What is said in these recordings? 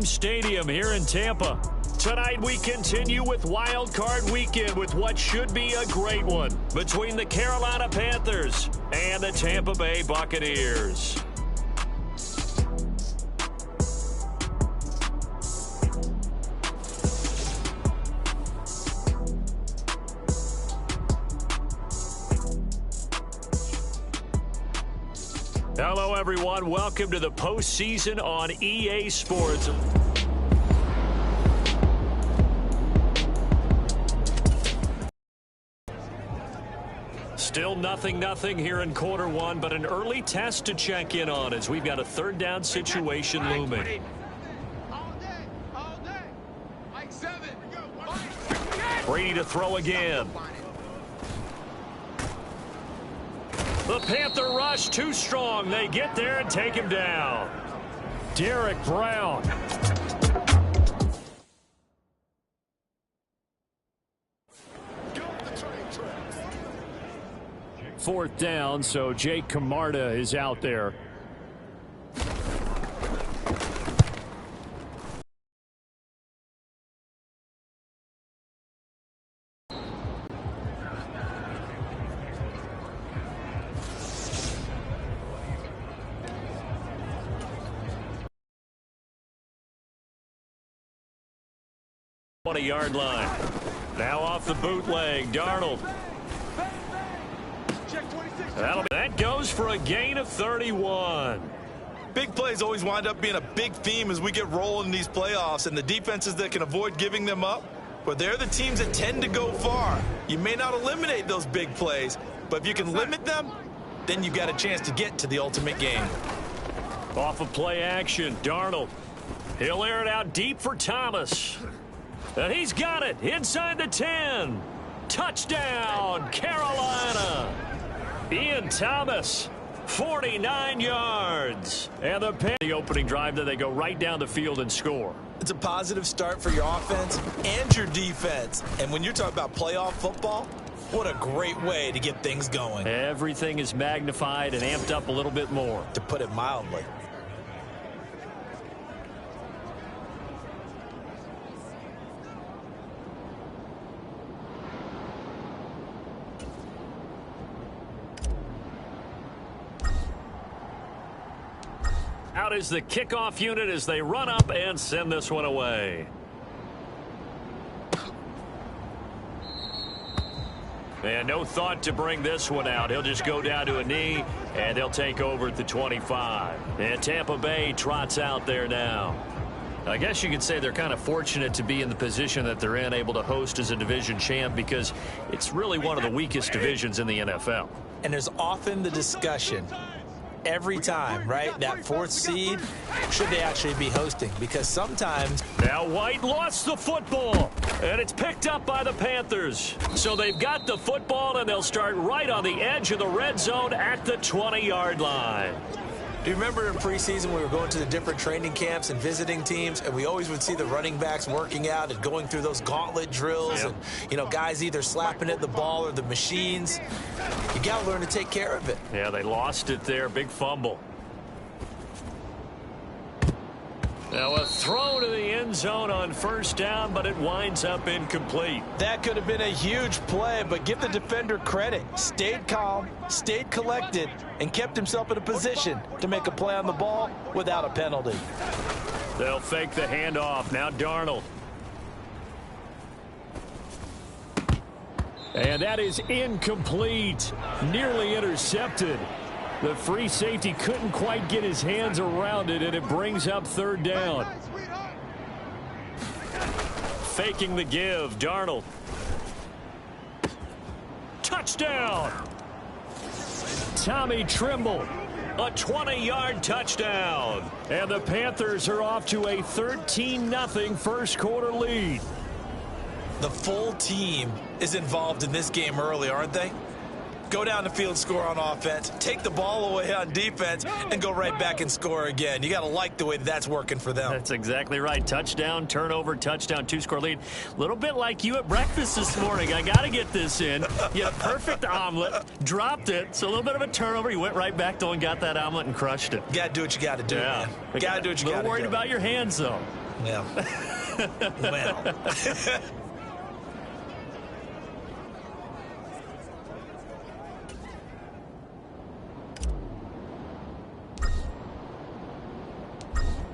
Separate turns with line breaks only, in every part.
Stadium here in Tampa. Tonight we continue with Wild Card Weekend with what should be a great one between the Carolina Panthers and the Tampa Bay Buccaneers. Hello, everyone. Welcome to the postseason on EA Sports. Still 0-0 here in quarter one, but an early test to check in on as we've got a third down situation looming. Brady to throw again. The Panther rush too strong. They get there and take him down. Derek Brown. Fourth down, so Jake Camarda is out there. Yard line. Now off the bootleg, Darnold. That goes for a gain of 31.
Big plays always wind up being a big theme as we get rolling in these playoffs, and the defenses that can avoid giving them up, but they're the teams that tend to go far. You may not eliminate those big plays, but if you can limit them, then you've got a chance to get to the ultimate game.
Off of play action, Darnold. He'll air it out deep for Thomas. And he's got it inside the 10. Touchdown, Carolina. Ian Thomas, 49 yards. And the opening drive, that they go right down the field and score.
It's a positive start for your offense and your defense. And when you're talking about playoff football, what a great way to get things going.
Everything is magnified and amped up a little bit more.
To put it mildly.
Out is the kickoff unit as they run up and send this one away. And no thought to bring this one out. He'll just go down to a knee, and they'll take over at the 25. And Tampa Bay trots out there now. I guess you could say they're kind of fortunate to be in the position that they're in, able to host as a division champ, because it's really one of the weakest divisions in the NFL.
And there's often the discussion every time, right? That fourth seed, should they actually be hosting? Because sometimes...
Now White lost the football, and it's picked up by the Panthers. So they've got the football, and they'll start right on the edge of the red zone at the 20-yard line.
Do you remember in preseason we were going to the different training camps and visiting teams, and we always would see the running backs working out and going through those gauntlet drills, and, you know, guys either slapping at the ball or the machines. You got to learn to take care of it.
Yeah, they lost it there. Big fumble. Now a throw to the end zone on first down, but it winds up incomplete.
That could have been a huge play, but give the defender credit. Stayed calm, stayed collected, and kept himself in a position to make a play on the ball without a penalty.
They'll fake the handoff. Now Darnold. And that is incomplete. Nearly intercepted. The free safety couldn't quite get his hands around it, and it brings up third down. Faking the give, Darnold. Touchdown! Tommy Trimble, a 20-yard touchdown. And the Panthers are off to a 13-0 first quarter lead.
The full team is involved in this game early, aren't they? Go down the field, score on offense, take the ball away on defense, and go right back and score again. You got to like the way that's working for them.
That's exactly right. Touchdown, turnover, touchdown, two-score lead. A little bit like you at breakfast this morning. I got to get this in. You had a perfect omelet, dropped it, so a little bit of a turnover. You went right back, though, and got that omelet and crushed it.
You got to do what you got to do, man. Got to do what you got to do.
A little worried about your hands, though.
Well. Well.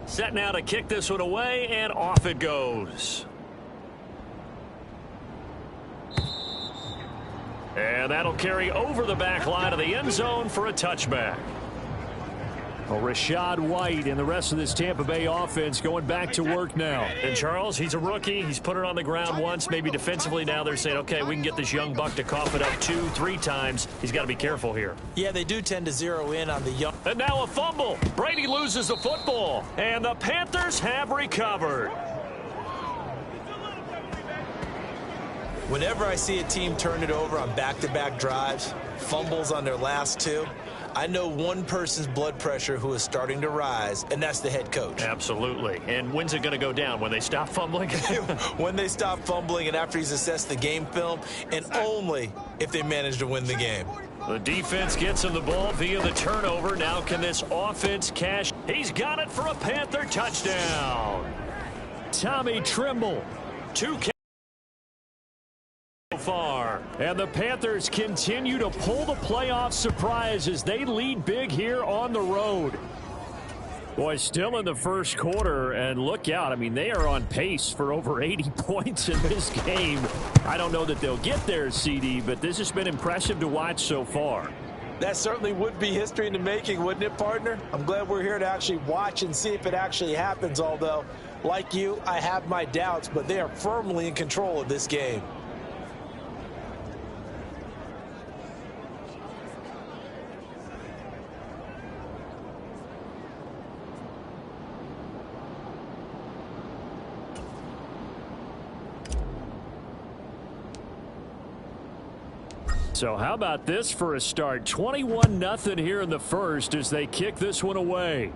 Set now to kick this one away, and off it goes. And that'll carry over the back line of the end zone for a touchback. Well, Rachaad White and the rest of this Tampa Bay offense going back to work now. And Charles, he's a rookie. He's put it on the ground once. Maybe defensively now they're saying, okay, we can get this young buck to cough it up 2-3 times. He's got to be careful here.
Yeah, they do tend to zero in on the young.
And now a fumble. Brady loses the football. And the Panthers have recovered.
Whenever I see a team turn it over on back-to-back drives, fumbles on their last two, I know one person's blood pressure who is starting to rise, and that's the head coach.
Absolutely. And when's it going to go down? When they stop fumbling?
When they stop fumbling and after he's assessed the game film, and only if they manage to win the game.
The defense gets him the ball via the turnover. Now can this offense cash? He's got it for a Panther touchdown. Tommy Tremble. 2 far, and the Panthers continue to pull the playoff surprise as they lead big here on the road. Boy, still in the first quarter, and look out. I mean, they are on pace for over 80 points in this game. I don't know that they'll get there, CD, but this has been impressive to watch so far.
That certainly would be history in the making, wouldn't it, partner? I'm glad we're here to actually watch and see if it actually happens, although, like you, I have my doubts, but they are firmly in control of this game.
So how about this for a start? 21-0 here in the first as they kick this one away.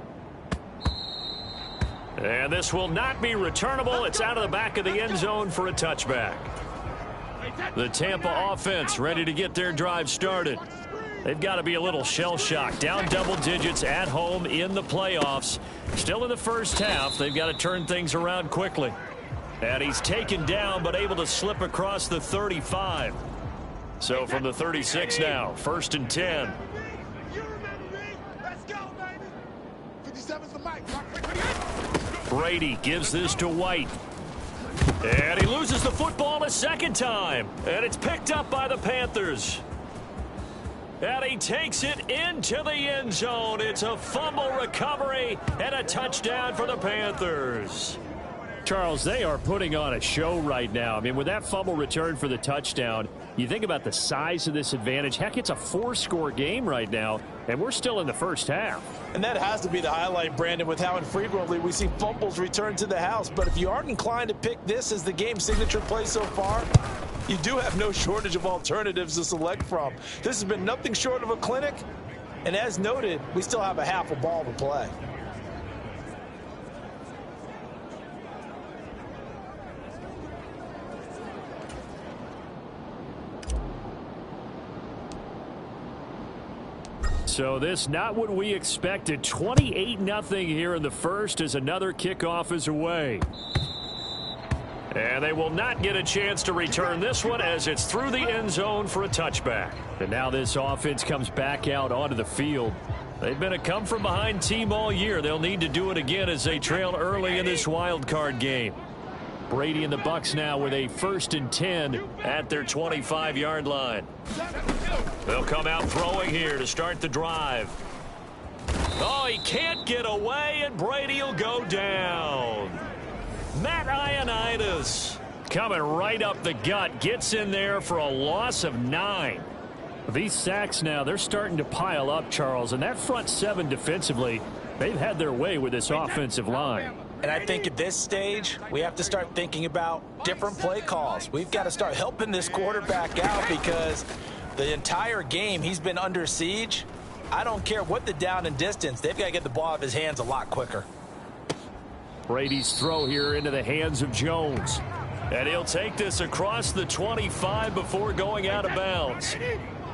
And this will not be returnable. It's out of the back of the end zone for a touchback. The Tampa offense ready to get their drive started. They've got to be a little shell-shocked. Down double digits at home in the playoffs. Still in the first half. They've got to turn things around quickly. And he's taken down but able to slip across the 35. So from the 36 now, 1st and 10. Brady gives this to White. And he loses the football a second time. And it's picked up by the Panthers. And he takes it into the end zone. It's a fumble recovery and a touchdown for the Panthers. Charles, they are putting on a show right now. I mean, with that fumble return for the touchdown, you think about the size of this advantage. Heck, it's a 4-score game right now, and we're still in the first half.
And that has to be the highlight, Brandon, with how infrequently we see fumbles return to the house. But if you aren't inclined to pick this as the game signature play so far, you do have no shortage of alternatives to select from. This has been nothing short of a clinic, and as noted, we still have a half a ball to play.
So this not what we expected. 28-0 here in the first as another kickoff is away. And they will not get a chance to return this one as it's through the end zone for a touchback. And now this offense comes back out onto the field. They've been a come-from-behind team all year. They'll need to do it again as they trail early in this wild card game. Brady and the Bucs now with a 1st and 10 at their 25-yard line. They'll come out throwing here to start the drive. Oh, he can't get away, and Brady will go down. Matt Ioannidis coming right up the gut, gets in there for a loss of 9. These sacks now, they're starting to pile up, Charles, and that front 7 defensively, they've had their way with this offensive line.
And I think at this stage, we have to start thinking about different play calls. We've got to start helping this quarterback out because the entire game he's been under siege. I don't care what the down and distance. They've got to get the ball out of his hands a lot quicker.
Brady's throw here into the hands of Jones. And he'll take this across the 25 before going out of bounds.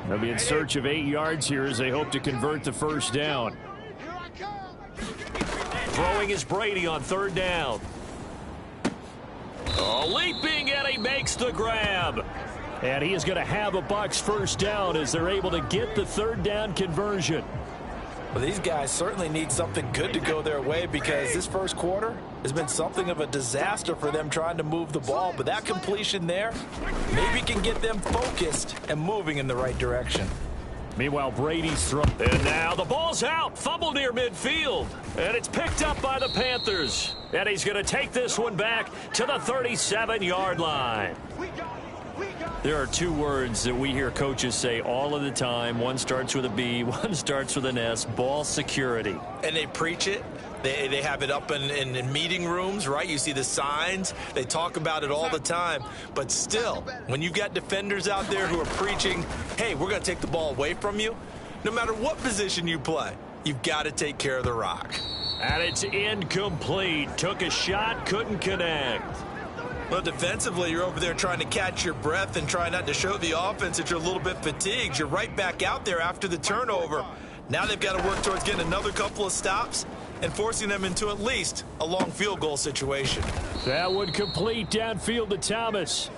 They'll be in search of 8 yards here as they hope to convert the first down. Throwing is Brady on 3rd down. leaping, and he makes the grab. And he is going to have a Bucs first down as they're able to get the third down conversion.
Well, these guys certainly need something good to go their way because this first quarter has been something of a disaster for them trying to move the ball. But that completion there maybe can get them focused and moving in the right direction.
Meanwhile, Brady's throw. And now the ball's out. Fumble near midfield. And it's picked up by the Panthers. And he's going to take this one back to the 37-yard line. There are two words that we hear coaches say all of the time. One starts with a B, one starts with an S, ball security.
And they preach it. They have it up in meeting rooms, right? You see the signs. They talk about it all the time. But still, when you've got defenders out there who are preaching, hey, we're going to take the ball away from you, no matter what position you play, you've got to take care of the rock.
And it's incomplete. Took a shot, couldn't connect.
Well, defensively, you're over there trying to catch your breath and try not to show the offense that you're a little bit fatigued. You're right back out there after the turnover. Now they've got to work towards getting another couple of stops and forcing them into at least a long field goal situation.
That would complete downfield to Thomas.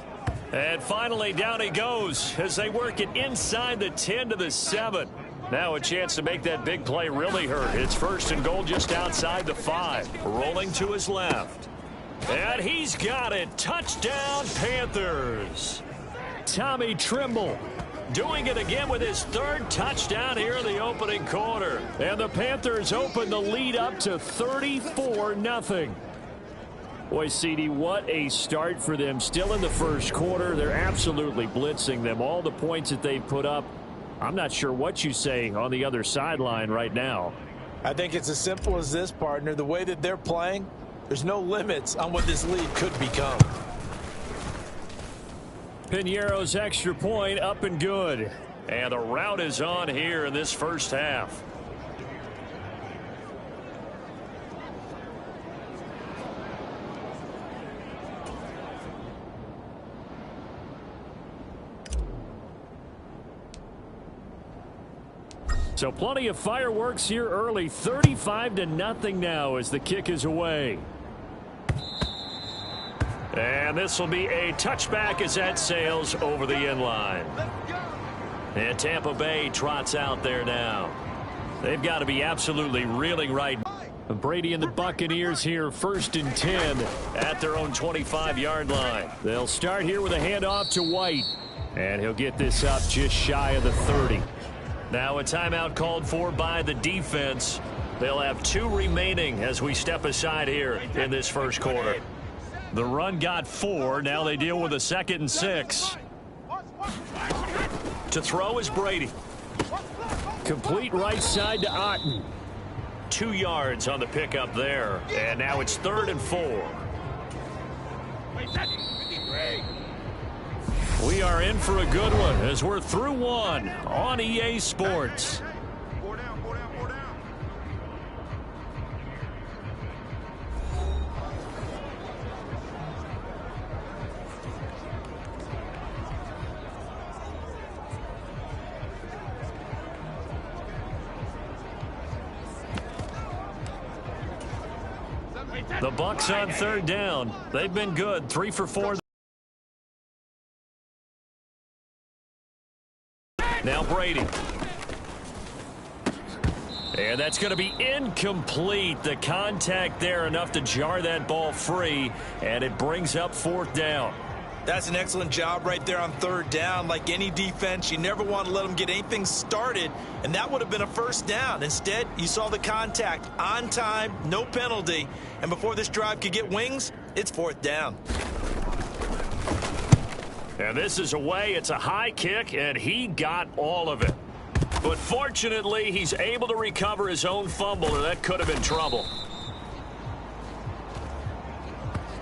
And finally, down he goes as they work it inside the 10 to the 7. Now a chance to make that big play really hurt. It's first and goal just outside the 5. Rolling to his left. And he's got it. Touchdown, Panthers. Tommy Trimble doing it again with his third touchdown here in the opening quarter. And the Panthers open the lead up to 34-0. Boy, CD, what a start for them. Still in the first quarter. They're absolutely blitzing them. All the points that they put up, I'm not sure what you say on the other sideline right now.
I think it's as simple as this, partner. The way that they're playing, there's no limits on what this lead could become.
Piñeiro's extra point up and good. And the route is on here in this first half. So plenty of fireworks here early. 35-0 now as the kick is away. And this will be a touchback as that sails over the end line. And Tampa Bay trots out there now. They've got to be absolutely reeling right now. Brady and the Buccaneers here, 1st and 10 at their own 25-yard line. They'll start here with a handoff to White. And he'll get this up just shy of the 30. Now a timeout called for by the defense. They'll have 2 remaining as we step aside here in this first quarter. The run got 4. Now they deal with a 2nd and 6. To throw is Brady. Complete right side to Otten. 2 yards on the pickup there. And now it's 3rd and 4. We are in for a good one as we're through one on EA Sports. The Bucs on 3rd down. They've been good. 3 for 4. Now Brady. And that's going to be incomplete. The contact there enough to jar that ball free. And it brings up 4th down.
That's an excellent job right there on 3rd down. Like any defense, you never want to let them get anything started. And that would have been a 1st down. Instead, you saw the contact on time, no penalty. And before this drive could get wings, it's 4th down.
And this is away. It's a high kick, and he got all of it. But fortunately, he's able to recover his own fumble, or that could have been trouble.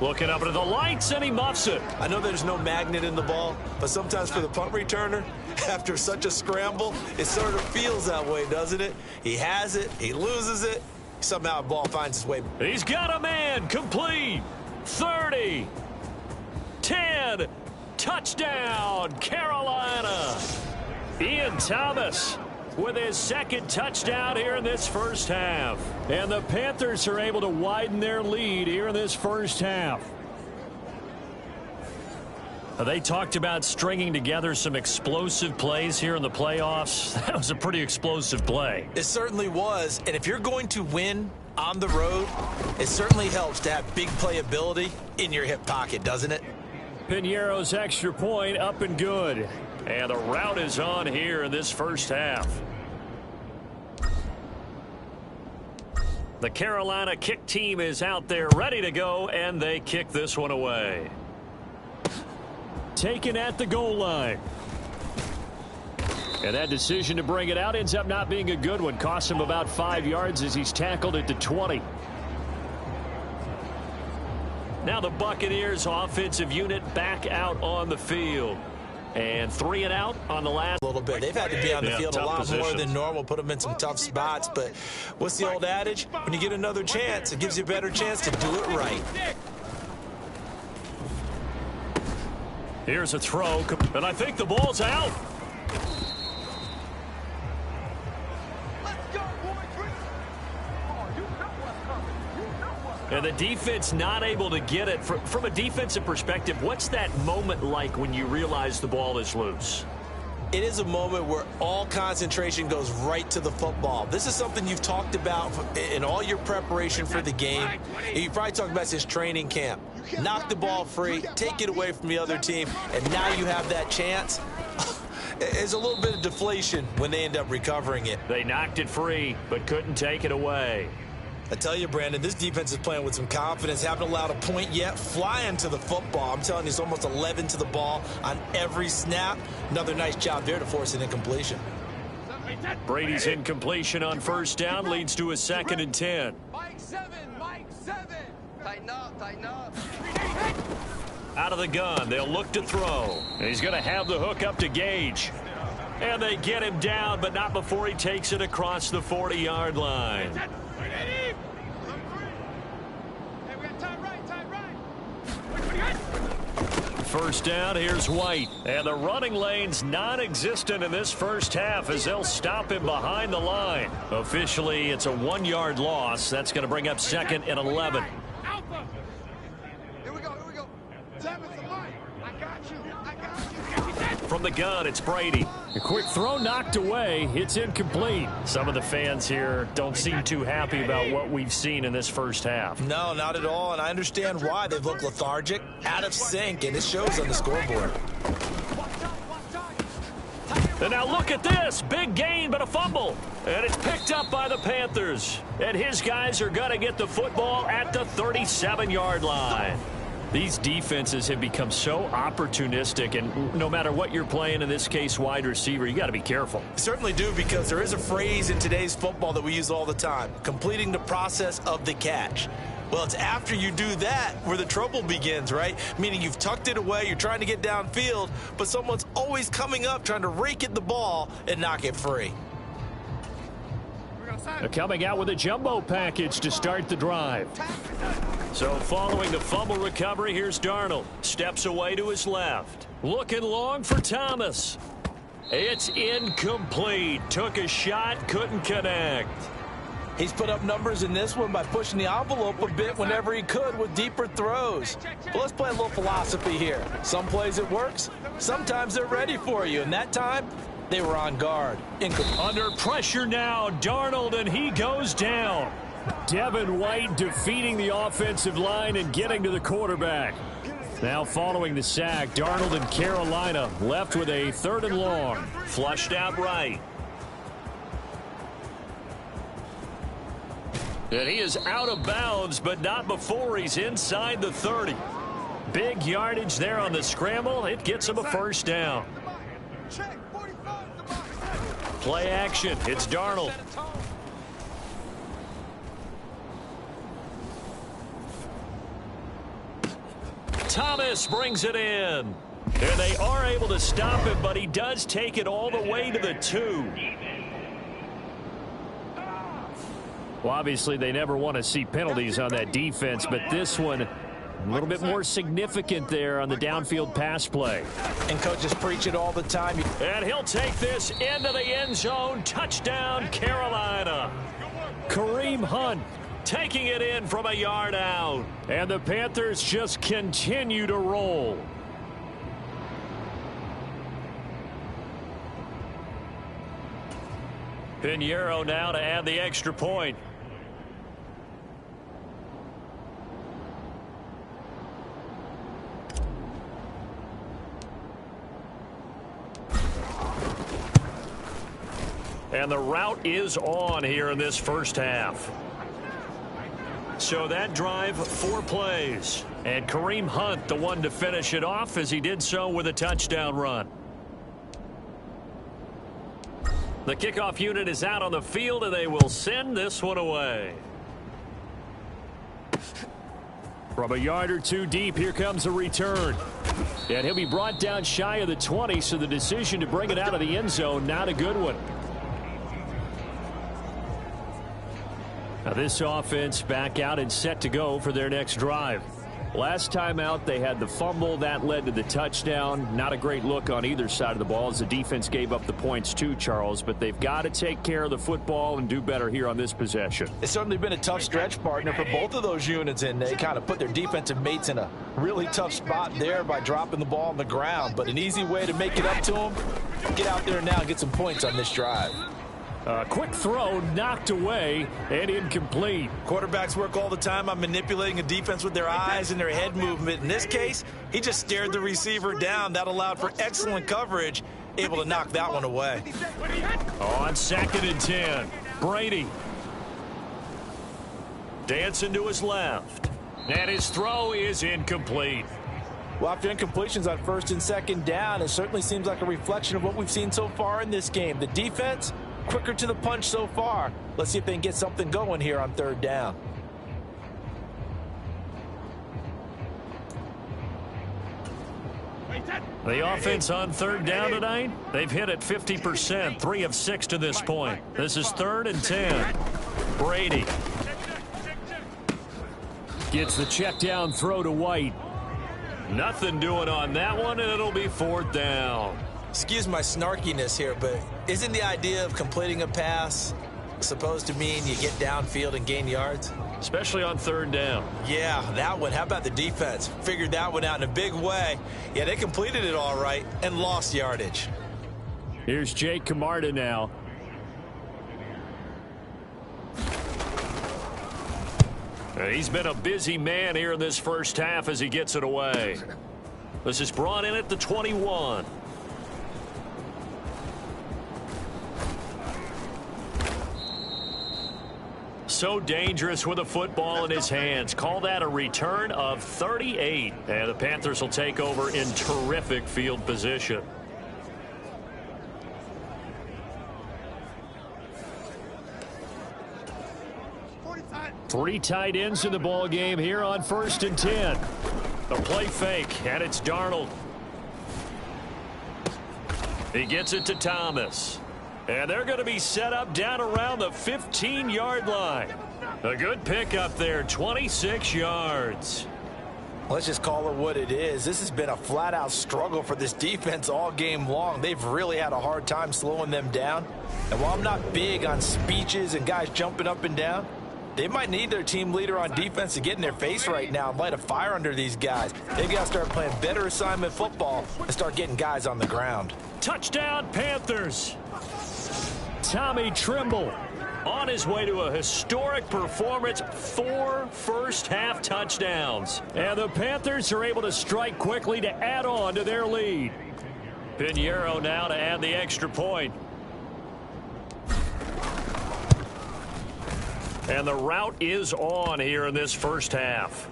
Looking up into the lights, and he muffs it.
I know there's no magnet in the ball, but sometimes for the punt returner, after such a scramble, it sort of feels that way, doesn't it? He has it, he loses it, somehow the ball finds its way.
He's got a man, complete. 30, 10, touchdown, Carolina. Ian Thomas with his 2nd touchdown here in this first half. And the Panthers are able to widen their lead here in this first half. They talked about stringing together some explosive plays here in the playoffs. That was a pretty explosive play.
It certainly was. And if you're going to win on the road, it certainly helps to have big playability in your hip pocket, doesn't it?
Piñeiro's extra point up and good. And the rout is on here in this first half. The Carolina kick team is out there ready to go, and they kick this one away. Taken at the goal line. And that decision to bring it out ends up not being a good one. Costs him about 5 yards as he's tackled at the 20. Now the Buccaneers offensive unit back out on the field. And 3 and out on the last.
A little bit. They've had to be on the field a lot more than normal, put them in some tough spots. But what's the old adage? When you get another chance, it gives you a better chance to do it right.
Here's a throw, and I think the ball's out. And the defense not able to get it. From a defensive perspective, what's that moment like when you realize the ball is loose?
It is a moment where all concentration goes right to the football. This is something you've talked about in all your preparation for the game. You probably talked about since training camp. Knock the ball free, take it away from the other team, and now you have that chance. There's a little bit of deflation when they end up recovering it.
They knocked it free, but couldn't take it away.
I tell you, Brandon, this defense is playing with some confidence. Haven't allowed a point yet. Flying to the football. I'm telling you, it's almost 11 to the ball on every snap. Another nice job there to force an incompletion.
Brady's incompletion on first down leads to a 2nd and 10.
Mike 7, Mike 7. Tighten up, tighten up.
Out of the gun, they'll look to throw. And he's going to have the hook up to Gage. And they get him down, but not before he takes it across the 40-yard line. First down, here's White. And the running lane's non-existent in this first half as they'll stop him behind the line. Officially, it's a 1-yard loss. That's going to bring up 2nd and 11.
Alpha. Here we go, here we go. 7's the line. I got you, I got you.
From the gun, it's Brady. A quick throw knocked away. It's incomplete. Some of the fans here don't seem too happy about what we've seen in this first half.
No, not at all, and I understand why. They've looked lethargic, out of sync, and it shows on the scoreboard.
And now look at this. Big gain, but a fumble. And it's picked up by the Panthers. And his guys are going to get the football at the 37-yard line. These defenses have become so opportunistic, and no matter what you're playing, in this case wide receiver, you got to be careful.
Certainly do, because there is a phrase in today's football that we use all the time, completing the process of the catch. Well, it's after you do that where the trouble begins, right? Meaning you've tucked it away, you're trying to get downfield, but someone's always coming up trying to rake at the ball and knock it free.
They're coming out with a jumbo package to start the drive. So following the fumble recovery, here's Darnold. Steps away to his left. Looking long for Thomas. It's incomplete. Took a shot, couldn't connect.
He's put up numbers in this one by pushing the envelope a bit whenever he could with deeper throws. But let's play a little philosophy here. Some plays it works, sometimes they're ready for you, and that time they were on guard.
Under pressure now, Darnold, and he goes down. Devin White defeating the offensive line and getting to the quarterback. Now following the sack, Darnold and Carolina left with a 3rd and long. Flushed out right. And he is out of bounds, but not before he's inside the 30. Big yardage there on the scramble. It gets him a first down. Play action. It's Darnold. Thomas brings it in. And they are able to stop him, but he does take it all the way to the 2. Well, obviously, they never want to see penalties on that defense, but this one, a little bit more significant there on the downfield pass play.
And coaches preach it all the time.
And he'll take this into the end zone. Touchdown, Carolina. Kareem Hunt taking it in from a yard out. And the Panthers just continue to roll. Pinheiro now to add the extra point. And the route is on here in this first half. So that drive, 4 plays. And Kareem Hunt, the one to finish it off, as he did so with a touchdown run. The kickoff unit is out on the field, and they will send this one away. From a yard or two deep, here comes a return. And he'll be brought down shy of the 20, so the decision to bring it out of the end zone, not a good one. Now this offense back out and set to go for their next drive. Last time out, they had the fumble. That led to the touchdown. Not a great look on either side of the ball as the defense gave up the points too, Charles. But they've got to take care of the football and do better here on this possession.
It's certainly been a tough stretch, partner, for both of those units, and they kind of put their defensive mates in a really tough spot there by dropping the ball on the ground. But an easy way to make it up to them, get out there now and get some points on this drive.
Quick throw knocked away and incomplete.
Quarterbacks work all the time on manipulating a defense with their eyes and their head movement. In this case, he just stared the receiver down. That allowed for excellent coverage, able to knock that one away.
On 2nd and 10, Brady. Dancing to his left. And his throw is incomplete.
Well, after incompletions on 1st and 2nd down, it certainly seems like a reflection of what we've seen so far in this game. The defense, quicker to the punch so far. Let's see if they can get something going here on 3rd down.
The offense on 3rd down tonight, they've hit it 50%, 3 of 6 to this point. This is 3rd and 10. Brady gets the check down throw to White. Nothing doing on that one, and it'll be 4th down.
Excuse my snarkiness here, but isn't the idea of completing a pass supposed to mean you get downfield and gain yards?
Especially on 3rd down.
Yeah, that one. How about the defense? Figured that one out in a big way. Yeah, they completed it all right and lost yardage.
Here's Jake Camarda now. He's been a busy man here in this first half as he gets it away. This is brought in at the 21. So dangerous with a football in his hands. Call that a return of 38. And the Panthers will take over in terrific field position. Three tight ends in the ball game here on 1st and 10. The play fake, and it's Darnold. He gets it to Thomas. And they're going to be set up down around the 15-yard line. A good pickup there, 26 yards.
Let's just call it what it is. This has been a flat-out struggle for this defense all game long. They've really had a hard time slowing them down. And while I'm not big on speeches and guys jumping up and down, they might need their team leader on defense to get in their face right now and light a fire under these guys. They've got to start playing better assignment football and start getting guys on the ground.
Touchdown, Panthers. Tommy Trimble on his way to a historic performance, 4 first-half touchdowns. And the Panthers are able to strike quickly to add on to their lead. Pinheiro now to add the extra point. And the route is on here in this first half.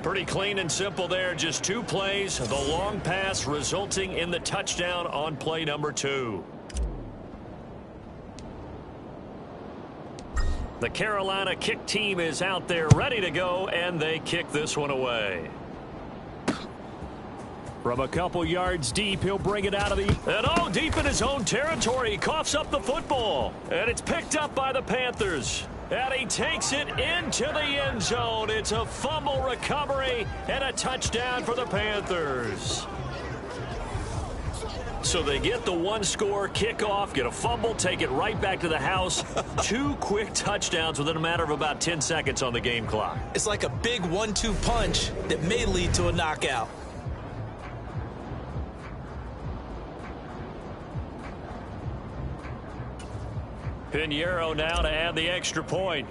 Pretty clean and simple there. Just 2 plays. The long pass resulting in the touchdown on play number 2. The Carolina kick team is out there ready to go, and they kick this one away. From a couple yards deep, he'll bring it out of the... And deep in his own territory, he coughs up the football. And it's picked up by the Panthers. And he takes it into the end zone. It's a fumble recovery and a touchdown for the Panthers. So they get the 1-score kickoff, get a fumble, take it right back to the house. 2 quick touchdowns within a matter of about 10 seconds on the game clock.
It's like a big 1-2 punch that may lead to a knockout.
Pinheiro now to add the extra point.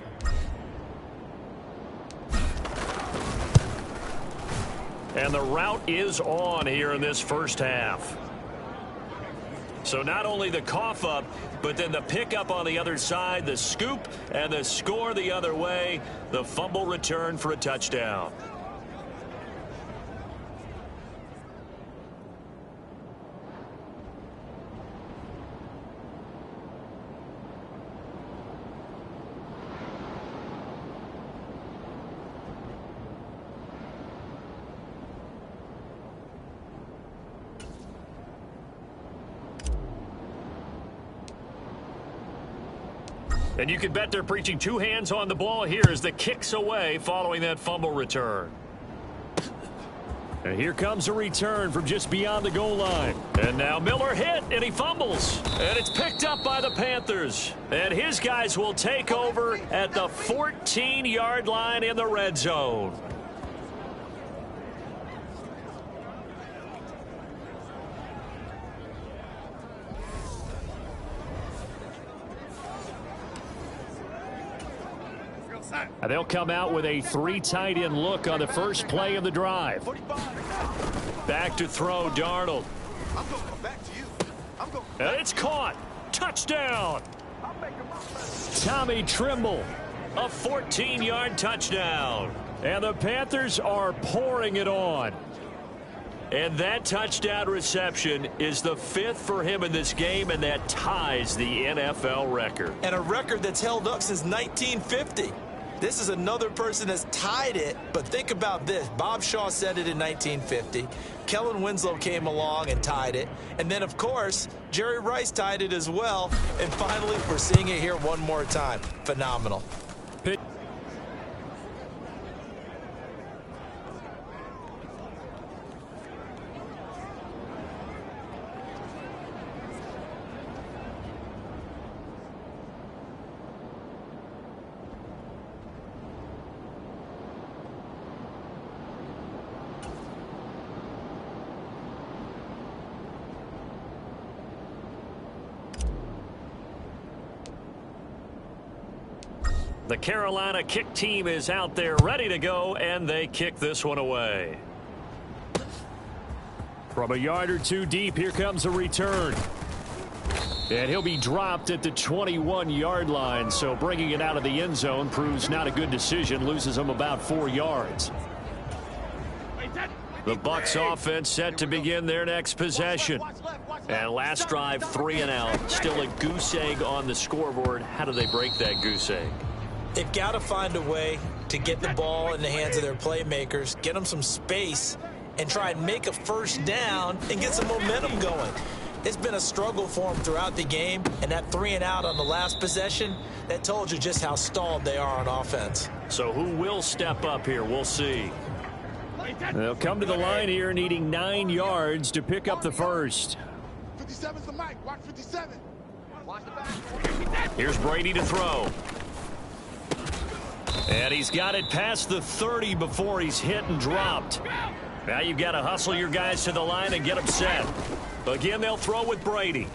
And the route is on here in this first half. So not only the cough up, but then the pickup on the other side, the scoop, and the score the other way. The fumble return for a touchdown. And you can bet they're preaching two hands on the ball here as the kick's away following that fumble return. And here comes a return from just beyond the goal line. And now Miller hit, and he fumbles. And it's picked up by the Panthers. And his guys will take over at the 14-yard line in the red zone. They'll come out with a three tight end look on the first play of the drive. Back to throw, Darnold. And it's caught. Touchdown. Tommy Trimble, a 14-yard touchdown. And the Panthers are pouring it on. And that touchdown reception is the 5th for him in this game, and that ties the NFL record.
And a record that's held up since 1950. This is another person that's tied it, but think about this. Bob Shaw said it in 1950. Kellen Winslow came along and tied it. And then, of course, Jerry Rice tied it as well. And finally, we're seeing it here one more time. Phenomenal.
The Carolina kick team is out there ready to go, and they kick this one away. From a yard or two deep, here comes a return. And he'll be dropped at the 21-yard line, so bringing it out of the end zone proves not a good decision, loses him about 4 yards. The Bucs offense set to begin their next possession. And last drive, 3 and out. Still a goose egg on the scoreboard. How do they break that goose egg?
They've got to find a way to get the ball in the hands of their playmakers, get them some space, and try and make a first down and get some momentum going. It's been a struggle for them throughout the game, and that 3 and out on the last possession, that told you just how stalled they are on offense.
So who will step up here? We'll see. They'll come to the line here needing 9 yards to pick up the first.
57's the mic. Watch 57. Watch the back.
Here's Brady to throw. And he's got it past the 30 before he's hit and dropped. Now you've got to hustle your guys to the line and get them set. Again, they'll throw with Brady.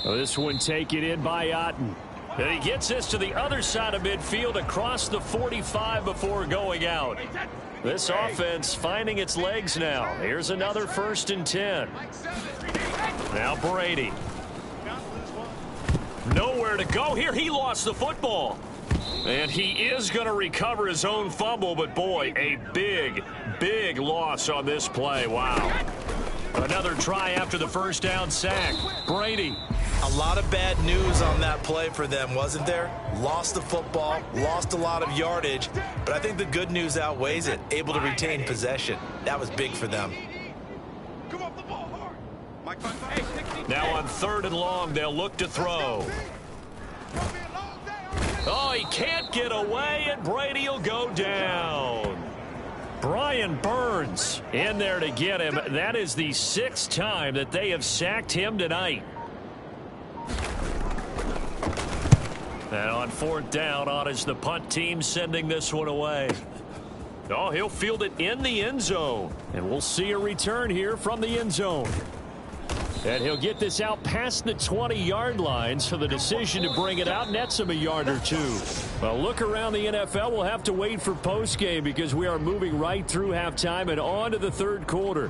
This one taken in by Otten. And he gets this to the other side of midfield across the 45 before going out. This offense finding its legs now. Here's another 1st and 10. Now Brady. Nowhere to go here. He lost the football. And he is going to recover his own fumble, but boy, a big, big loss on this play. Wow. Another try after the first down sack. Brady.
A lot of bad news on that play for them, wasn't there? Lost the football, lost a lot of yardage, but I think the good news outweighs it. Able to retain possession. That was big for them.
Come off the ball hard.
Now on 3rd and long, they'll look to throw. Oh, he can't get away, and Brady will go down. Brian Burns in there to get him. That is the 6th time that they have sacked him tonight. And on 4th down, on is the punt team sending this one away. Oh, he'll field it in the end zone. And we'll see a return here from the end zone. And he'll get this out past the 20-yard line, so the decision to bring it out nets him a yard or two. Well, look around the NFL. We'll have to wait for postgame because we are moving right through halftime and on to the third quarter.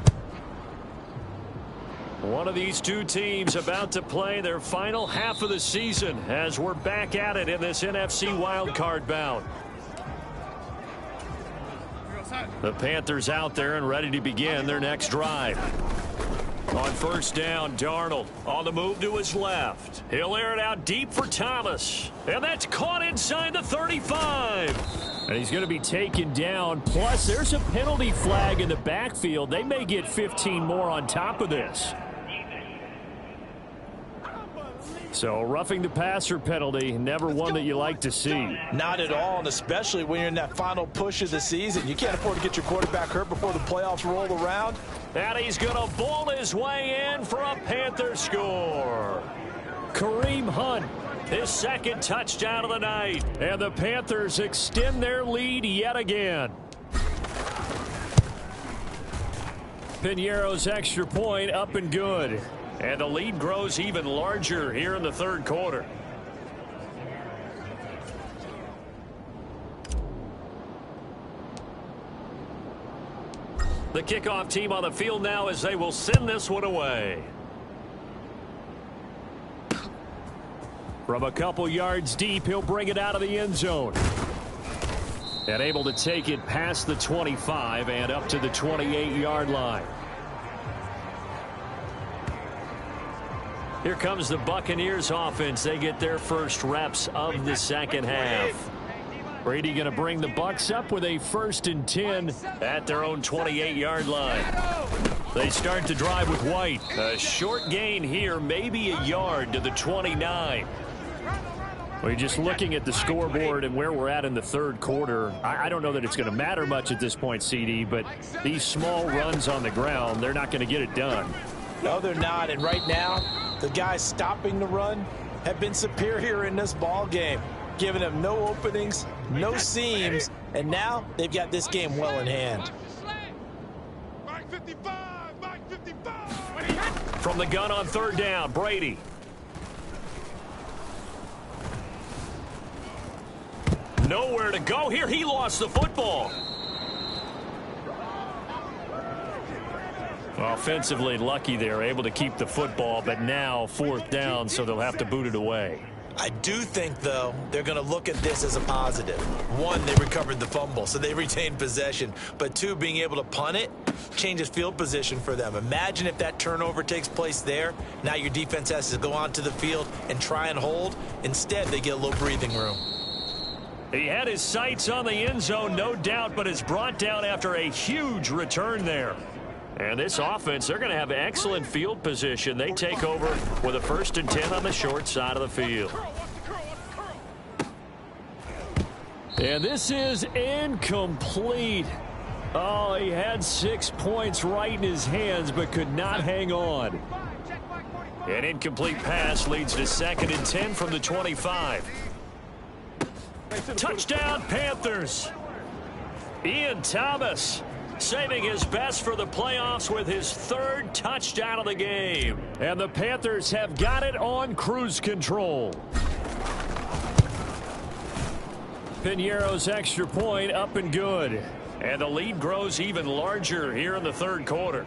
One of these two teams about to play their final half of the season as we're back at it in this NFC wildcard bout. The Panthers out there and ready to begin their next drive. On first down, Darnold on the move to his left. He'll air it out deep for Thomas. And that's caught inside the 35. And he's going to be taken down. Plus, there's a penalty flag in the backfield. They may get 15 more on top of this. So, roughing the passer penalty, never one that you like to see.
Not at all, and especially when you're in that final push of the season. You can't afford to get your quarterback hurt before the playoffs roll around.
And he's going to bowl his way in for a Panther score. Kareem Hunt, his second touchdown of the night. And the Panthers extend their lead yet again. Piñeiro's extra point up and good. And the lead grows even larger here in the third quarter. The kickoff team on the field now as they will send this one away. From a couple yards deep, he'll bring it out of the end zone. And able to take it past the 25 and up to the 28-yard line. Here comes the Buccaneers offense. They get their first reps of the second half. Brady going to bring the Bucs up with a 1st and 10 at their own 28-yard line. They start to drive with White. A short gain here, maybe a yard to the 29. We're just looking at the scoreboard and where we're at in the third quarter. I don't know that it's going to matter much at this point, CD, but these small runs on the ground, they're not going to get it done.
No, they're not. And right now, the guys stopping the run have been superior in this ball game, giving them no openings, no seams, and now they've got this game well in hand.
From the gun on third down, Brady. Nowhere to go here. He lost the football. Offensively lucky they're able to keep the football, but now 4th down, so they'll have to boot it away.
I do think, though, they're going to look at this as a positive. 1, they recovered the fumble, so they retained possession. But 2, being able to punt it changes field position for them. Imagine if that turnover takes place there. Now your defense has to go onto the field and try and hold. Instead, they get a little breathing room.
He had his sights on the end zone, no doubt, but is brought down after a huge return there. And this offense, they're going to have excellent field position. They take over with a 1st and 10 on the short side of the field. And this is incomplete. Oh, he had 6 points right in his hands, but could not hang on. An incomplete pass leads to 2nd and 10 from the 25. Touchdown, Panthers. Ian Thomas saving his best for the playoffs with his 3rd touchdown of the game. And the Panthers have got it on cruise control. Piñeiro's extra point up and good. And the lead grows even larger here in the third quarter.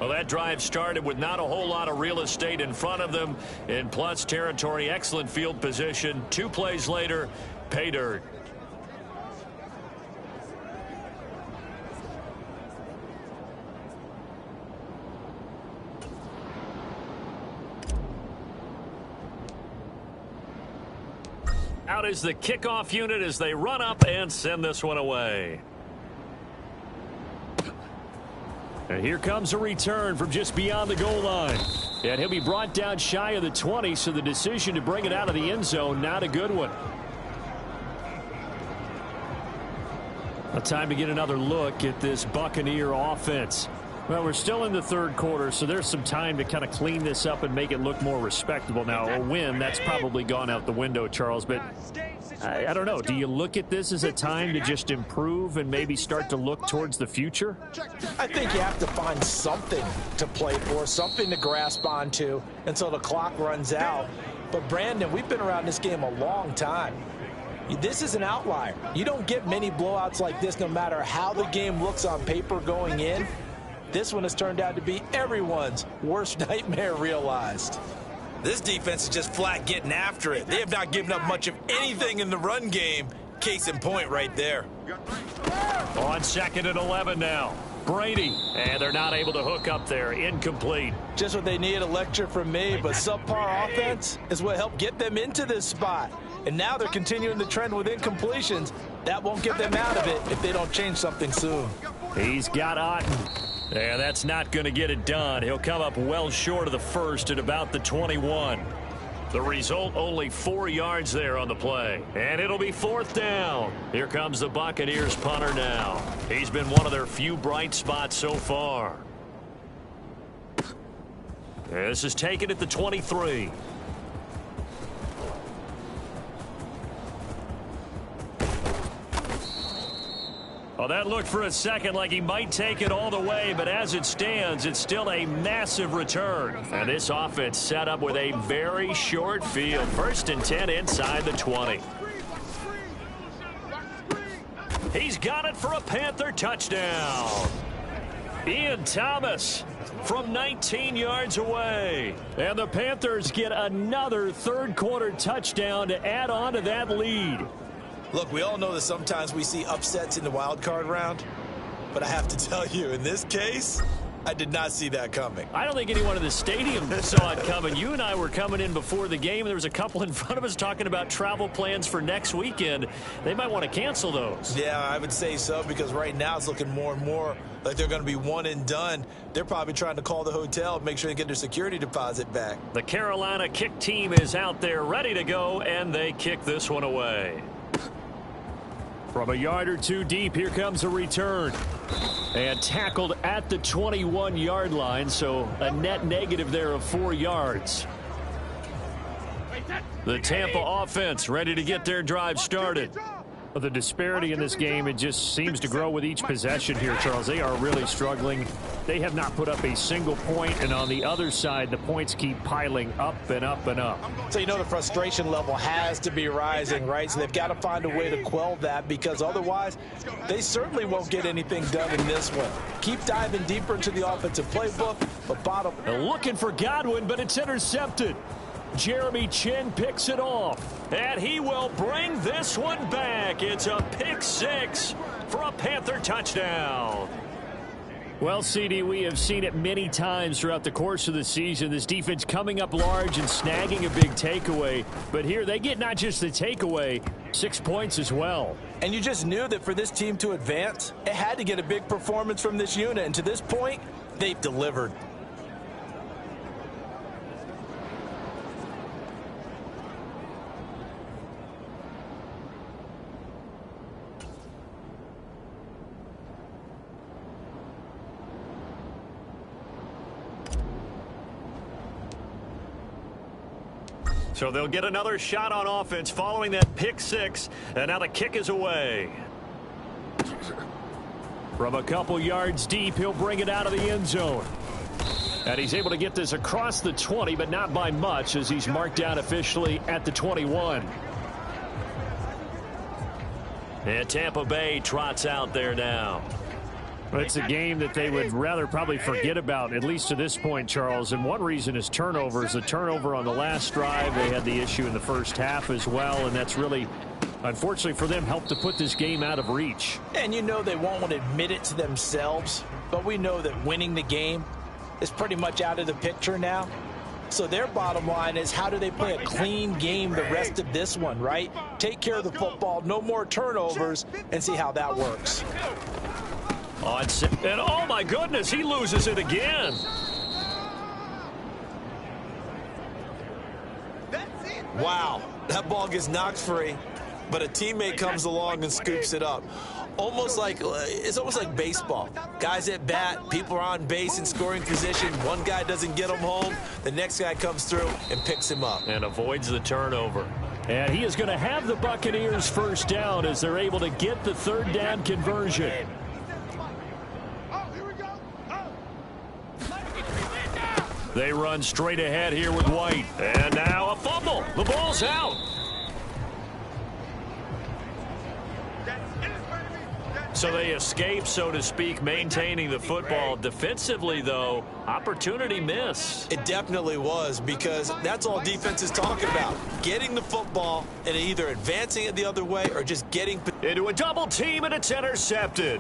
Well, that drive started with not a whole lot of real estate in front of them. In plus territory, excellent field position. 2 plays later, pay dirt. Out is the kickoff unit as they run up and send this one away. And here comes a return from just beyond the goal line. And he'll be brought down shy of the 20, so the decision to bring it out of the end zone, not a good one. A time to get another look at this Buccaneer offense. Well, we're still in the third quarter, so there's some time to kind of clean this up and make it look more respectable. Now, a win, that's probably gone out the window, Charles, but I don't know. Do you look at this as a time to just improve and maybe start to look towards the future?
I think you have to find something to play for, something to grasp onto until the clock runs out. But, Brandon, we've been around this game a long time. This is an outlier. You don't get many blowouts like this no matter how the game looks on paper going in. This one has turned out to be everyone's worst nightmare realized.
This defense is just flat getting after it. They have not given up much of anything in the run game. Case in point right there.
On 2nd and 11 now. Brady, and they're not able to hook up there. Incomplete.
Just what they need, a lecture from me, but subpar offense is what helped get them into this spot. And now they're continuing the trend with incompletions. That won't get them out of it if they don't change something soon.
He's got Otten. And that's not going to get it done. He'll come up well short of the first at about the 21. The result, only 4 yards there on the play. And it'll be 4th down. Here comes the Buccaneers punter now. He's been one of their few bright spots so far. This is taken at the 23. Well, that looked for a second like he might take it all the way, but as it stands, it's still a massive return. And this offense set up with a very short field. 1st and 10 inside the 20. He's got it for a Panther touchdown. Ian Thomas from 19 yards away. And the Panthers get another third-quarter touchdown to add on to that lead.
Look, we all know that sometimes we see upsets in the wild card round, but I have to tell you, in this case, I did not see that coming.
I don't think anyone in the stadium saw it coming. You and I were coming in before the game. There was a couple in front of us talking about travel plans for next weekend. They might want to cancel those.
Yeah, I would say so, because right now it's looking more and more like they're going to be one and done. They're probably trying to call the hotel and make sure they get their security deposit back.
The Carolina kick team is out there ready to go, and they kick this one away. From a yard or two deep, here comes a return. And tackled at the 21-yard line, so a net negative there of 4 yards. The Tampa offense ready to get their drive started. The disparity in this game, it just seems to grow with each possession here, Charles. They are really struggling. They have not put up a single point, and on the other side, the points keep piling up and up and up.
So you know the frustration level has to be rising, right? So they've got to find a way to quell that, because otherwise they certainly won't get anything done in this one. Keep diving deeper into the offensive playbook, but bottom.
Looking for Godwin, but it's intercepted. Jeremy Chin picks it off, and he will bring this one back. It's a pick 6 for a Panther touchdown. Well, CD, we have seen it many times throughout the course of the season. This defense coming up large and snagging a big takeaway. But here they get not just the takeaway, 6 points as well.
And you just knew that for this team to advance, it had to get a big performance from this unit. And to this point, they've delivered.
So they'll get another shot on offense following that pick 6, and now the kick is away. From a couple yards deep, he'll bring it out of the end zone. And he's able to get this across the 20, but not by much, as he's marked down officially at the 21. And Tampa Bay trots out there now.
It's a game that they would rather probably forget about, at least to this point, Charles. And one reason is turnovers. The turnover on the last drive, they had the issue in the first half as well, and that's really, unfortunately for them, helped to put this game out of reach.
And you know they won't want to admit it to themselves, but we know that winning the game is pretty much out of the picture now. So their bottom line is, how do they play a clean game the rest of this one, right? Take care of the football, no more turnovers, and see how that works.
And oh my goodness, he loses it again.
Wow, that ball gets knocked free, but a teammate comes along and scoops it up. It's almost like baseball. Guys at bat, people are on base in scoring position. One guy doesn't get him home. The next guy comes through and picks him up.
And avoids the turnover.
And he is going to have the Buccaneers first down as they're able to get the third down conversion. They run straight ahead here with White. And now a fumble. The ball's out. So they escape, so to speak, maintaining the football. Defensively, though, opportunity miss.
It definitely was, because that's all defenses talk about. Getting the football and either advancing it the other way or just getting
into a double team, and it's intercepted.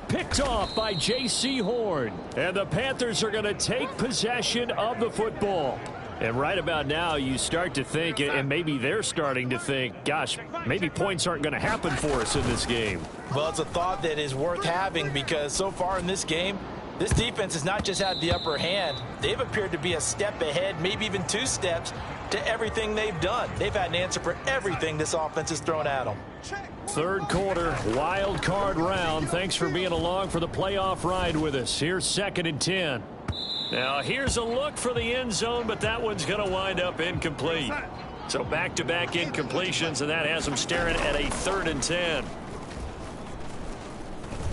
Picked off by J.C. Horn. And the Panthers are going to take possession of the football. And right about now, you start to think, and maybe they're starting to think, gosh, maybe points aren't going to happen for us in this game.
Well, it's a thought that is worth having, because so far in this game, this defense has not just had the upper hand. They've appeared to be a step ahead, maybe even 2 steps, to everything they've done. They've had an answer for everything this offense has thrown at them.
Third quarter, wild card round. Thanks for being along for the playoff ride with us. Here's 2nd and 10. Now, here's a look for the end zone, but that one's going to wind up incomplete. So back-to-back incompletions, and that has them staring at a 3rd and 10.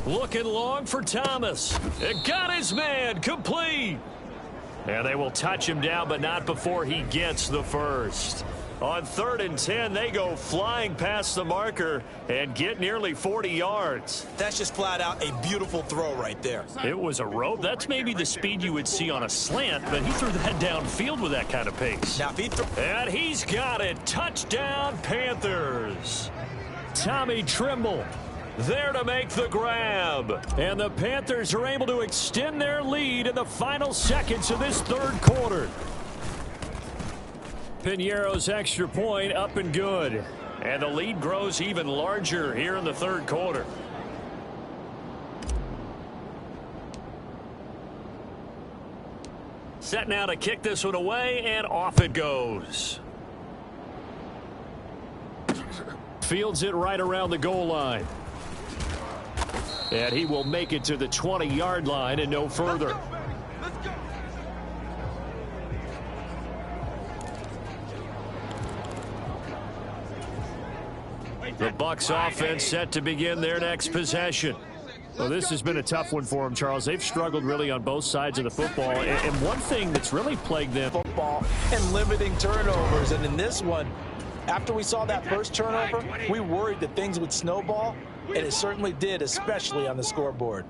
Looking long for Thomas. It got his man complete. And they will touch him down, but not before he gets the first. On 3rd and 10, they go flying past the marker and get nearly 40 yards.
That's just flat out a beautiful throw right there.
It was a rope. That's maybe the speed you would see on a slant, but he threw that downfield with that kind of pace.
Now, if he
and he's got it. Touchdown, Panthers. Tommy Trimble there to make the grab. And the Panthers are able to extend their lead in the final seconds of this 3rd quarter. Piñeiro's extra point up and good. And the lead grows even larger here in the 3rd quarter. Set now to kick this one away, and off it goes. Fields it right around the goal line. And he will make it to the 20-yard line and no further. The Bucs offense set to begin their next possession. Well, this has been a tough one for them, Charles. They've struggled really on both sides of the football. And one thing that's really plagued them.
Football and limiting turnovers. And in this one, after we saw that first turnover, we worried that things would snowball. And it certainly did, especially on the scoreboard.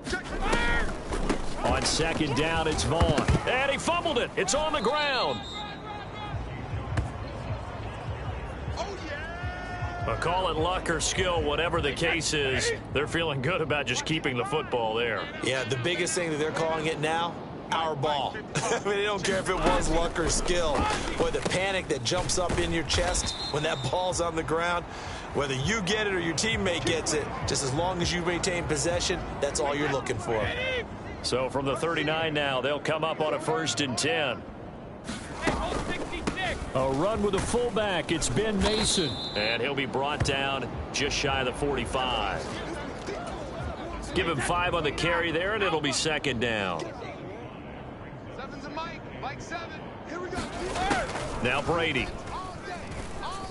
On 2nd down, it's Vaughn. And he fumbled it. It's on the ground. Call it luck or skill, whatever the case is. They're feeling good about just keeping the football there.
Yeah, the biggest thing that they're calling it now, our ball. I mean, they don't care if it was luck or skill. Boy, the panic that jumps up in your chest when that ball's on the ground, whether you get it or your teammate gets it, just as long as you maintain possession, that's all you're looking for.
So from the 39 now, they'll come up on a 1st and 10. A run with a fullback. It's Ben Mason. And he'll be brought down just shy of the 45. Give him 5 on the carry there, and it'll be 2nd down.
7's a Mike. Mike 7. Here we go.
Now Brady.
All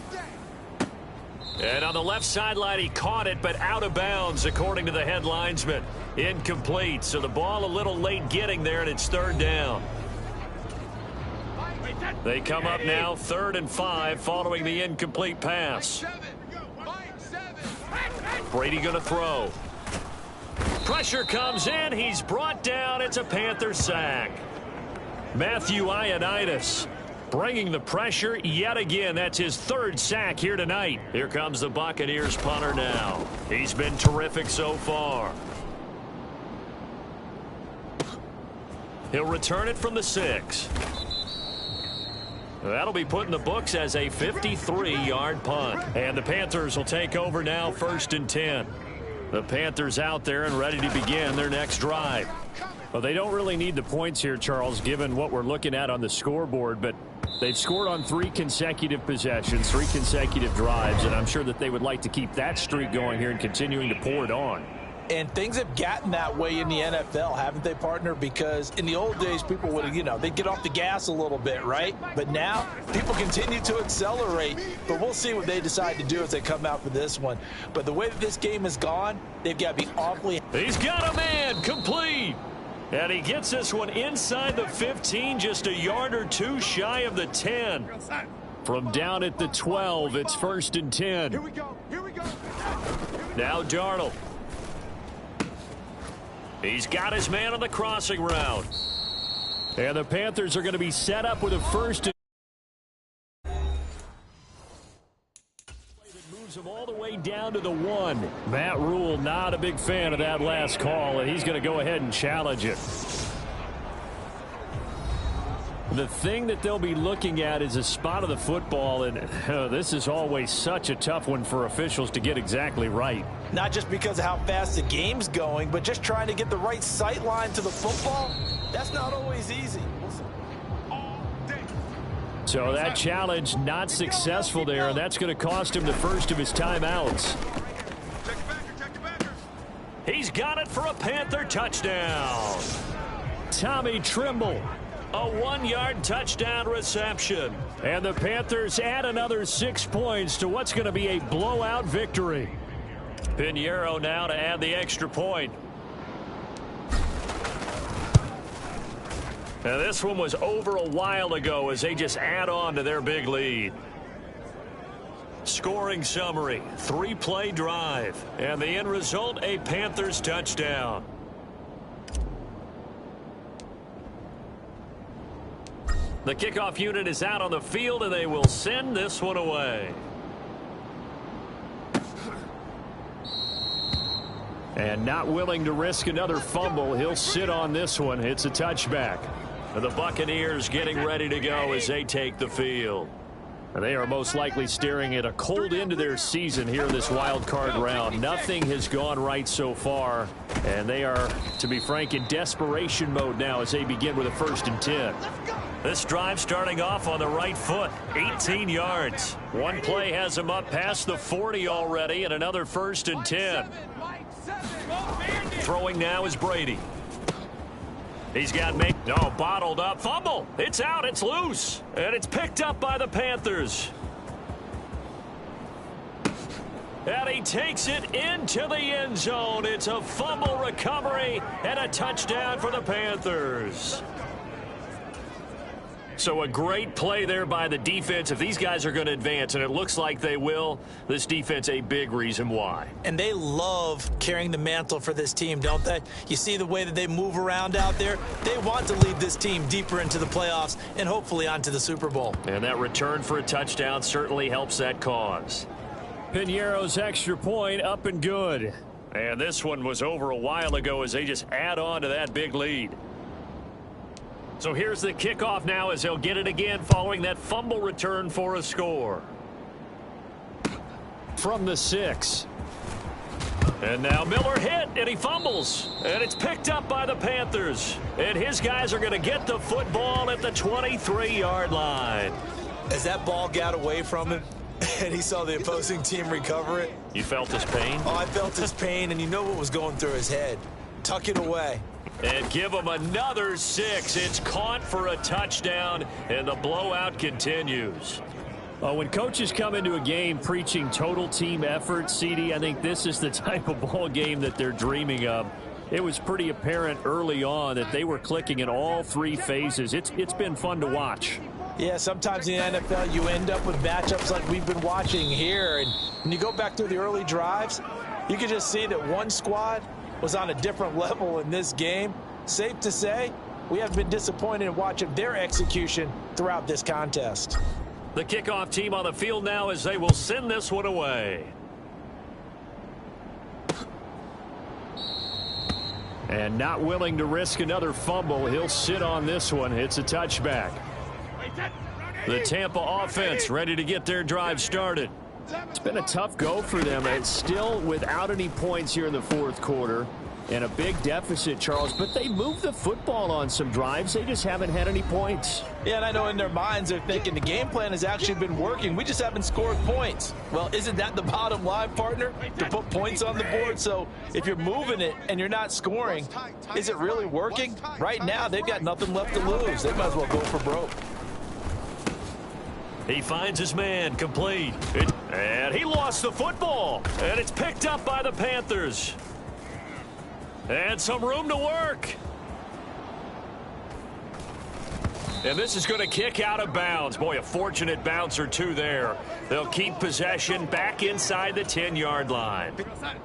day.
And on the left sideline, he caught it, but out of bounds, according to the head linesman. Incomplete. So the ball a little late getting there, and it's 3rd down. They come up now 3rd and 5 following the incomplete pass. Brady going to throw. Pressure comes in. He's brought down. It's a Panther sack. Matthew Ioannidis bringing the pressure yet again. That's his 3rd sack here tonight. Here comes the Buccaneers punter now. He's been terrific so far. He'll return it from the 6. That'll be put in the books as a 53-yard punt. And the Panthers will take over now 1st and 10. The Panthers out there and ready to begin their next drive. Well, they don't really need the points here, Charles, given what we're looking at on the scoreboard. But they've scored on 3 consecutive possessions, 3 consecutive drives. And I'm sure that they would like to keep that streak going here and continuing to pour it on.
And things have gotten that way in the NFL, haven't they, partner? Because in the old days, people would, they'd get off the gas a little bit, right? But now, people continue to accelerate. But we'll see what they decide to do as they come out for this one. But the way that this game has gone, they've got to be awfully...
He's got a man, complete. And he gets this one inside the 15, just a yard or two shy of the 10. From down at the 12, it's 1st and 10.
Here we go. Here we go.
Now Darnold. He's got his man on the crossing route. And the Panthers are going to be set up with a 1st and moves him all the way down to the 1. Matt Rule not a big fan of that last call, and he's going to go ahead and challenge it. The thing that they'll be looking at is a spot of the football, and this is always such a tough one for officials to get exactly right.
Not just because of how fast the game's going, but just trying to get the right sight line to the football. That's not always easy.
So that challenge not successful there, and that's going to cost him the first of his timeouts. He's got it for a Panther touchdown. Tommy Trimble. A 1-yard touchdown reception. And the Panthers add another 6 points to what's going to be a blowout victory. Pinheiro now to add the extra point. Now this one was over a while ago as they just add on to their big lead. Scoring summary, 3-play drive. And the end result, a Panthers touchdown. The kickoff unit is out on the field, and they will send this one away. And not willing to risk another fumble, he'll sit on this one. It's a touchback. And the Buccaneers getting ready to go as they take the field. And they are most likely staring at a cold end of their season here in this wild card round. Nothing has gone right so far, and they are, to be frank, in desperation mode now as they begin with a 1st and 10. This drive starting off on the right foot, 18 yards. One play has him up past the 40 already, and another 1st and 10. Throwing now is Brady. He's got bottled up. Fumble. It's out. It's loose. And it's picked up by the Panthers. And he takes it into the end zone. It's a fumble recovery and a touchdown for the Panthers. So a great play there by the defense. If these guys are going to advance, and it looks like they will, this defense a big reason why.
And they love carrying the mantle for this team, don't they? You see the way that they move around out there? They want to lead this team deeper into the playoffs and hopefully onto the Super Bowl.
And that return for a touchdown certainly helps that cause. Pinheiro's extra point up and good. And this one was over a while ago as they just add on to that big lead. So here's the kickoff now as they'll get it again following that fumble return for a score. From the 6. And now Miller hit, and he fumbles. And it's picked up by the Panthers. And his guys are going to get the football at the 23-yard line.
As that ball got away from him, and he saw the opposing team recover it.
You felt his pain?
Oh, I felt his pain, and you know what was going through his head. Tuck it away.
And give him another 6. It's caught for a touchdown, and the blowout continues. When coaches come into a game preaching total team effort, CD, I think this is the type of ball game that they're dreaming of. It was pretty apparent early on that they were clicking in all 3 phases. It's been fun to watch.
Yeah, sometimes in the NFL you end up with matchups like we've been watching here. And when you go back through the early drives, you can just see that one squad was on a different level in this game. Safe to say, we have been disappointed in watching their execution throughout this contest.
The kickoff team on the field now as they will send this one away. And not willing to risk another fumble, he'll sit on this one. It's a touchback. The Tampa offense ready to get their drive started.
It's been a tough go for them. It's still without any points here in the fourth quarter. And a big deficit, Charles, but they moved the football on some drives. They just haven't had any points.
Yeah, and I know in their minds they're thinking the game plan has actually been working. We just haven't scored points. Well, isn't that the bottom line, partner? To put points on the board. So if you're moving it and you're not scoring, is it really working? Right now, they've got nothing left to lose. They might as well go for broke.
He finds his man, complete. And he lost the football. And it's picked up by the Panthers. And some room to work. And this is going to kick out of bounds. Boy, a fortunate bounce or two there. They'll keep possession back inside the 10-yard line.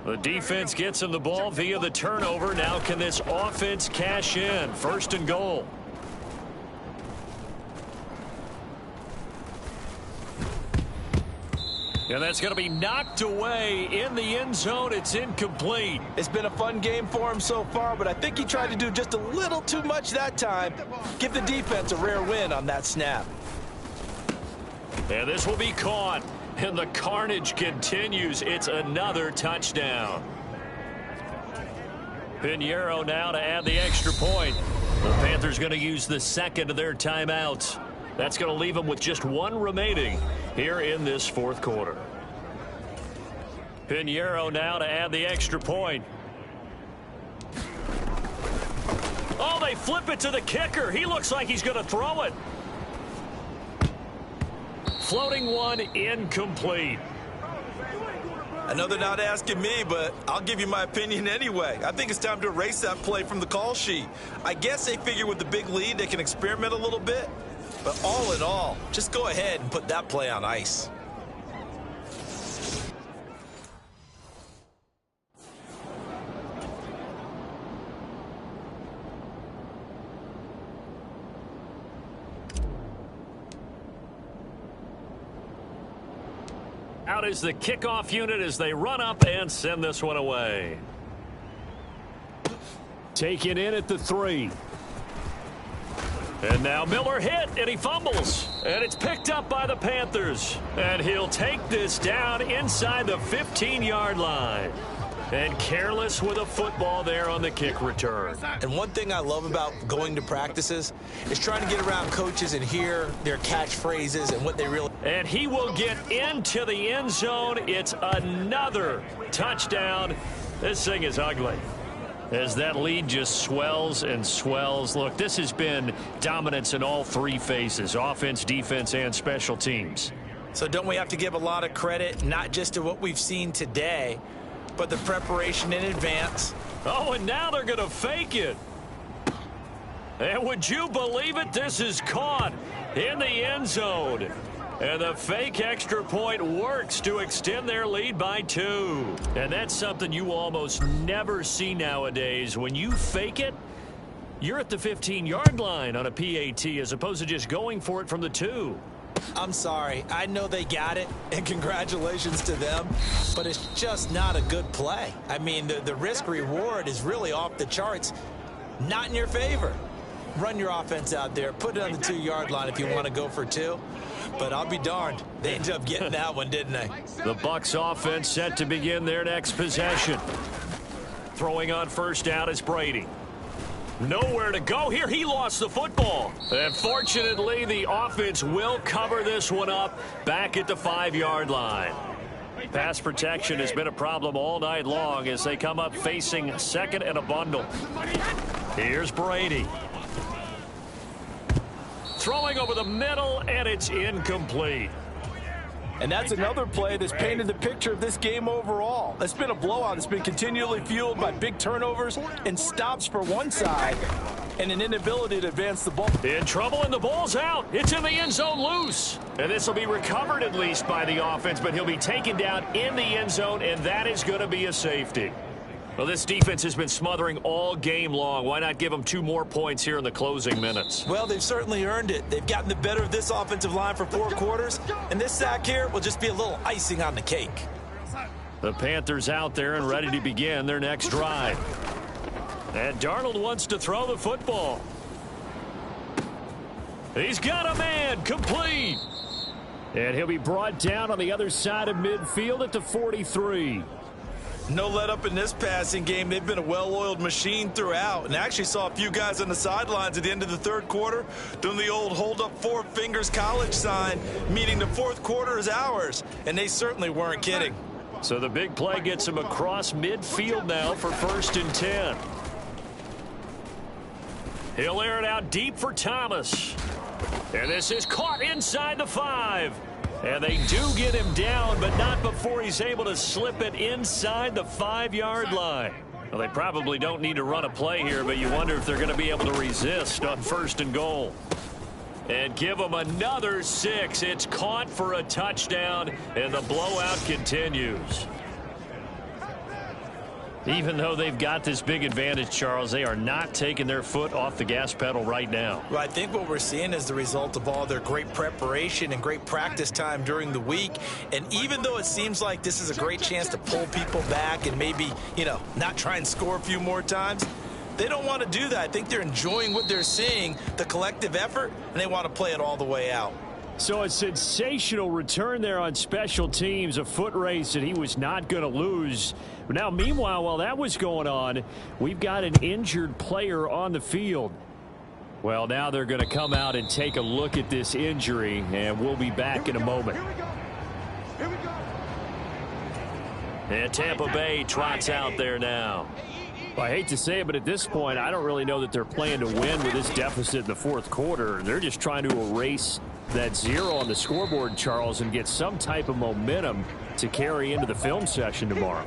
The defense gets him the ball via the turnover. Now can this offense cash in? First and goal. And that's going to be knocked away in the end zone. It's incomplete.
It's been a fun game for him so far, but I think he tried to do just a little too much that time. Give the defense a rare win on that snap.
And this will be caught. And the carnage continues. It's another touchdown. Pinheiro now to add the extra point. The Panthers going to use the second of their timeouts. That's going to leave them with just one remaining here in this fourth quarter. Pinheiro now to add the extra point. Oh, they flip it to the kicker. He looks like he's going to throw it. Floating one, incomplete.
I know they're not asking me, but I'll give you my opinion anyway. I think it's time to erase that play from the call sheet. I guess they figure with the big lead they can experiment a little bit. But all in all, just go ahead and put that play on ice.
Out is the kickoff unit as they run up and send this one away. Taken in at the 3. And now Miller hit, and he fumbles. And it's picked up by the Panthers. And he'll take this down inside the 15-yard line. And careless with a football there on the kick return.
And one thing I love about going to practices is trying to get around coaches and hear their catchphrases and what they really...
And he will get into the end zone. It's another touchdown. This thing is ugly. As that lead just swells and swells. Look, this has been dominance in all three phases, offense, defense, and special teams.
So don't we have to give a lot of credit, not just to what we've seen today, but the preparation in advance?
Oh, and now they're going to fake it. And would you believe it? This is caught in the end zone. And the fake extra point works to extend their lead by 2. And that's something you almost never see nowadays. When you fake it, you're at the 15-yard line on a PAT as opposed to just going for it from the 2.
I'm sorry. I know they got it, and congratulations to them, but it's just not a good play. I mean, the risk-reward is really off the charts, not in your favor. Run your offense out there. Put it on the 2-yard line if you want to go for 2. But I'll be darned. They ended up getting that one, didn't they?
The Bucs offense set to begin their next possession. Throwing on first down is Brady. Nowhere to go here. He lost the football. And fortunately, the offense will cover this one up back at the 5-yard line. Pass protection has been a problem all night long as they come up facing second and a bundle. Here's Brady. Throwing over the middle, and it's incomplete.
And that's another play that's painted the picture of this game overall. It's been a blowout. It's been continually fueled by big turnovers and stops for one side and an inability to advance the ball.
In trouble, and the ball's out. It's in the end zone loose. And this will be recovered at least by the offense, but he'll be taken down in the end zone, and that is going to be a safety. Well, this defense has been smothering all game long. Why not give them 2 more points here in the closing minutes?
Well, they've certainly earned it. They've gotten the better of this offensive line for 4 quarters, and this sack here will just be a little icing on the cake.
The Panthers out there and ready to begin their next drive. And Darnold wants to throw the football. He's got a man, complete.
And he'll be brought down on the other side of midfield at the 43.
No let up in this passing game. They've been a well-oiled machine throughout. And I actually saw a few guys on the sidelines at the end of the third quarter doing the old hold up four fingers college sign, meaning the fourth quarter is ours. And they certainly weren't kidding.
So the big play gets him across midfield now for 1st and 10. He'll air it out deep for Thomas. And this is caught inside the 5. And they do get him down, but not before he's able to slip it inside the 5-yard line. Well, they probably don't need to run a play here, but you wonder if they're going to be able to resist on 1st and goal. And give them another 6. It's caught for a touchdown, and the blowout continues. Even though they've got this big advantage, Charles, they are not taking their foot off the gas pedal right now.
Well, I think what we're seeing is the result of all their great preparation and great practice time during the week. And even though it seems like this is a great chance to pull people back and maybe, not try and score a few more times, they don't want to do that. I think they're enjoying what they're seeing, the collective effort, and they want to play it all the way out.
So a sensational return there on special teams, a foot race that he was not going to lose. Now, meanwhile, while that was going on, we've got an injured player on the field. Well, now they're going to come out and take a look at this injury, and we'll be back in a moment.
Here we go.
And Tampa Bay trots out there now.
Well, I hate to say it, but at this point, I don't really know that they're playing to win with this deficit in the fourth quarter. They're just trying to erase that 0 on the scoreboard, Charles, and get some type of momentum to carry into the film session tomorrow.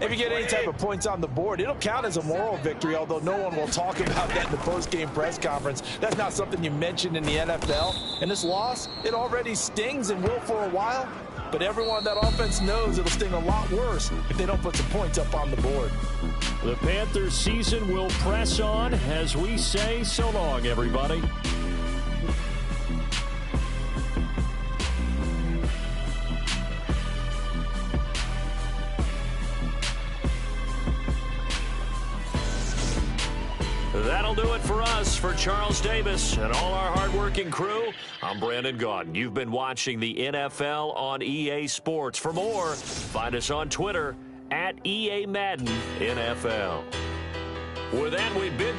If you get any type of points on the board, it'll count as a moral victory, although no one will talk about that in the post-game press conference. That's not something you mentioned in the NFL. And this loss, it already stings and will for a while, but everyone on that offense knows it'll sting a lot worse if they don't put some points up on the board.
The Panthers season will press on as we say so long, everybody.
That'll do it for us. For Charles Davis and all our hardworking crew, I'm Brandon Gaudin. You've been watching the NFL on EA Sports. For more, find us on Twitter @EA Madden NFL. With that, we bid